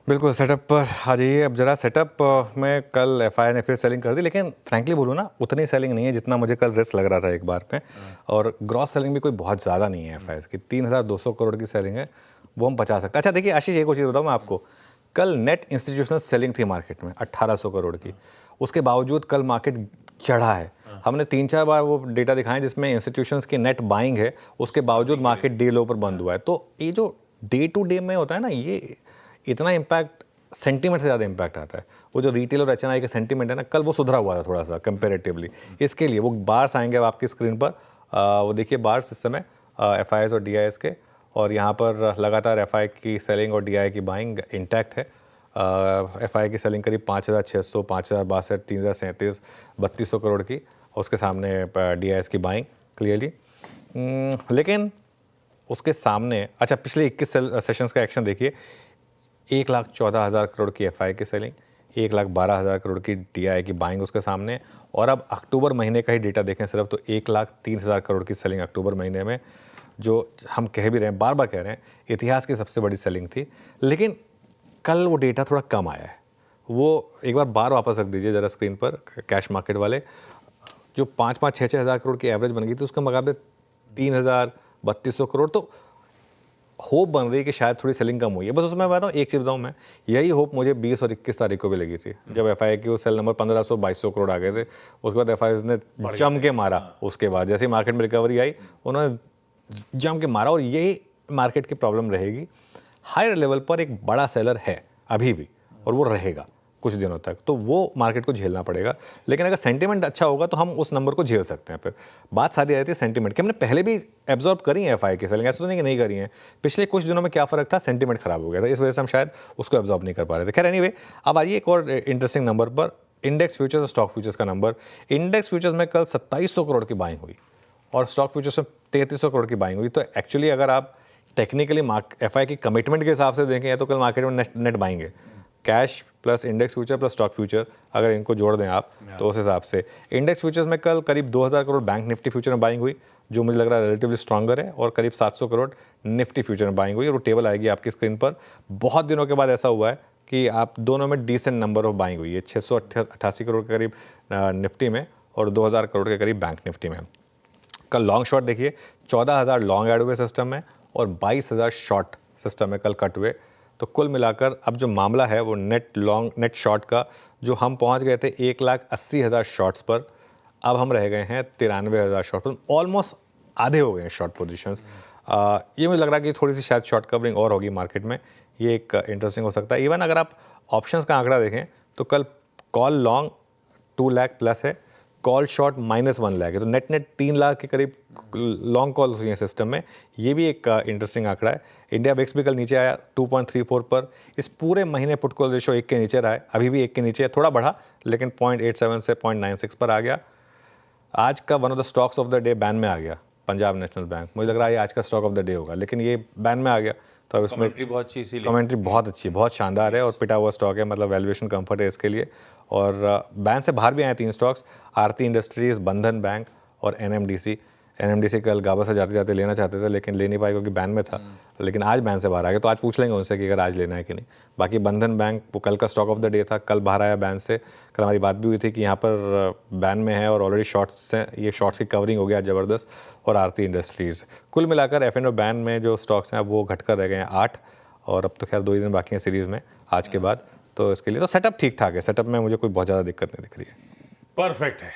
बिल्कुल सेटअप पर आ जाइए। अब जरा सेटअप में कल एफआई ने फिर सेलिंग कर दी, लेकिन फ्रैंकली बोलूँ ना, उतनी सेलिंग नहीं है जितना मुझे कल रिस्क लग रहा था एक बार पे। और ग्रॉस सेलिंग भी कोई बहुत ज़्यादा नहीं है एफआई की। 3,200 करोड़ की सेलिंग है, वो हम बचा सकते हैं। अच्छा देखिए आशीष, एक और चीज़ बताऊँ मैं आपको, कल नेट इंस्टीट्यूशनल सेलिंग थी मार्केट में 1800 करोड़ की। उसके बावजूद कल मार्केट चढ़ा है। हमने 3-4 बार वो डेटा दिखाए जिसमें इंस्टीट्यूशंस की नेट बाइंग है, उसके बावजूद मार्केट डे लो पर बंद हुआ है। तो ये जो डे टू डे में होता है ना, ये इतना इम्पैक्ट सेंटीमेंट से ज़्यादा इम्पैक्ट आता है। वो जो रिटेल और एचएनआई का सेंटीमेंट है ना, कल वो सुधरा हुआ था थोड़ा सा कंपेरेटिवली। इसके लिए वो बार्स आएंगे अब आपकी स्क्रीन पर। वो देखिए बार्स इस समय एफआईएस और डीआईएस के, और यहाँ पर लगातार एफआई की सेलिंग और डीआई की बाइंग इंटैक्ट है। एफआई की सेलिंग करीब 5,600, 5,062, 3,037, 3,200 करोड़ की, और उसके सामने डीआईएस की बाइंग क्लियरली। लेकिन उसके सामने अच्छा पिछले 21 सेशंस का एक्शन देखिए। 1,14,000 करोड़ की एफआई की सेलिंग, 1,12,000 करोड़ की डीआई की बाइंग उसके सामने। और अब अक्टूबर महीने का ही डेटा देखें सिर्फ, तो 1,03,000 करोड़ की सेलिंग अक्टूबर महीने में, जो हम कह भी रहे हैं, बार बार कह रहे हैं, इतिहास की सबसे बड़ी सेलिंग थी। लेकिन कल वो डेटा थोड़ा कम आया है। वो एक बार वापस रख दीजिए ज़रा स्क्रीन पर, कैश मार्केट वाले जो 5-5, 6-6 हज़ार करोड़ की एवरेज बन गई थी, उसके मुकाबले 3,000, 3,200 करोड़। तो होप बन रही है कि शायद थोड़ी सेलिंग कम हुई है। बस उसमें मैं बताऊँ, एक चीज़ बताऊँ मैं, यही होप मुझे 20 और 21 तारीख को भी लगी थी, जब एफआई की वो सेल नंबर 1,500, 2,200 करोड़ आ गए थे। उसके बाद एफआई ने जम के मारा। उसके बाद जैसे ही मार्केट में रिकवरी आई, उन्होंने जम के मारा। और यही मार्केट की प्रॉब्लम रहेगी। हायर लेवल पर एक बड़ा सेलर है अभी भी, और वो रहेगा कुछ दिनों तक, तो वो मार्केट को झेलना पड़ेगा। लेकिन अगर सेंटीमेंट अच्छा होगा तो हम उस नंबर को झेल सकते हैं। फिर बात सारी रहती है सेंटीमेंट की। हमने पहले भी एब्जॉर्ब करी है एफआई की सेलिंग, ऐसा तो नहीं कि नहीं करी है। पिछले कुछ दिनों में क्या फर्क था, सेंटीमेंट खराब हो गया था, इस वजह से हम शायद उसको एब्जॉर्ब नहीं कर पा रहे थे। खैर एनीवे, अब आइए एक और इंटरेस्टिंग नंबर पर, इंडेक्स फ्यूचर्स और स्टॉक फ्यूचर्स का नंबर। इंडेक्स फ्यूचर्स में कल 2,700 करोड़ की बाइंग हुई, और स्टॉक फ्यूचर्स में 3,300 करोड़ की बाइंग हुई। तो एक्चुअली अगर आप टेक्निकली एफआई की कमिटमेंट के हिसाब से देखें, तो कल मार्केट में नेट बाइंग है। Cash plus index future plus stock future, अगर इनको जोड़ दें आप, तो उस हिसाब से इंडेक्स फ्यूचर्स में कल करीब 2,000 करोड़ बैंक निफ्टी फ्यूचर में बाइंग हुई, जो मुझे लग रहा है रिलेटिवली स्ट्रॉन्गर है। और करीब 700 करोड़ निफ्टी फ्यूचर में बाइंग हुई, और वो टेबल आएगी आपकी स्क्रीन पर। बहुत दिनों के बाद ऐसा हुआ है कि आप दोनों में डिसेंट नंबर ऑफ बाइंग हुई है, 688 करोड़ के करीब निफ्टी में, और 2,000 करोड़ के करीब बैंक निफ्टी में। कल लॉन्ग शॉर्ट देखिए, 14,000 लॉन्ग ऐड हुए सिस्टम में, और 22,000 शॉर्ट सिस्टम में कल कट हुए। तो कुल मिलाकर अब जो मामला है वो नेट लॉन्ग नेट शॉर्ट का, जो हम पहुंच गए थे 1,80,000 शॉर्ट्स पर, अब हम रह गए हैं 93,000 शॉर्ट पर। ऑलमोस्ट आधे हो गए हैं शॉर्ट पोजीशंस। ये मुझे लग रहा है कि थोड़ी सी शायद शॉर्ट कवरिंग और होगी मार्केट में, ये एक इंटरेस्टिंग हो सकता है। इवन अगर आप ऑप्शंस का आंकड़ा देखें तो कल कॉल लॉन्ग 2 लाख प्लस है, कॉल शॉर्ट -1 लाख है, तो नेट 3 लाख के करीब लॉन्ग कॉल हुई है सिस्टम में। ये भी एक इंटरेस्टिंग आंकड़ा है। इंडिया बेक्स भी कल नीचे आया 2.34 पर। इस पूरे महीने पुट कॉल रेशो 1 के नीचे रहा है, अभी भी 1 के नीचे है, थोड़ा बढ़ा लेकिन 0.87 से 0.96 पर आ गया। आज का one of the stocks of the day ban में आ गया पंजाब नेशनल बैंक। मुझे लग रहा है ये आज का स्टॉक ऑफ द डे होगा, लेकिन ये बैन में आ गया। तो अब इसमें कमेंट्री बहुत अच्छी, बहुत शानदार है, और पिटा हुआ स्टॉक है, मतलब वैल्यूएशन कंफर्ट है इसके लिए। और बैन से बाहर भी आए 3 स्टॉक्स, आरती इंडस्ट्रीज, बंधन बैंक और एनएमडीसी कल गाबा से जाते जाते लेना चाहते थे, लेकिन ले नहीं पाए क्योंकि बैन में था। लेकिन आज बैन से बाहर आ गया, तो आज पूछ लेंगे उनसे कि अगर आज लेना है कि नहीं। बाकी बंधन बैंक वो कल का स्टॉक ऑफ द डे था, कल बाहर आया बैन से। कल हमारी बात भी हुई थी कि यहाँ पर बैन में है और ऑलरेडी शॉर्ट्स हैं, ये शॉर्ट्स की कवरिंग हो गया ज़बरदस्त। और आरती इंडस्ट्रीज़, कुल मिलाकर एफ&ओ बैन में जो स्टॉक्स हैं अब वो घटकर रह गए हैं 8। और अब तो खैर 2 ही दिन बाकी हैं सीरीज़ में आज के बाद, तो इसके लिए तो सेटअप ठीक ठाक है। सेटअप में मुझे कोई बहुत ज़्यादा दिक्कत नहीं दिख रही है। परफेक्ट है।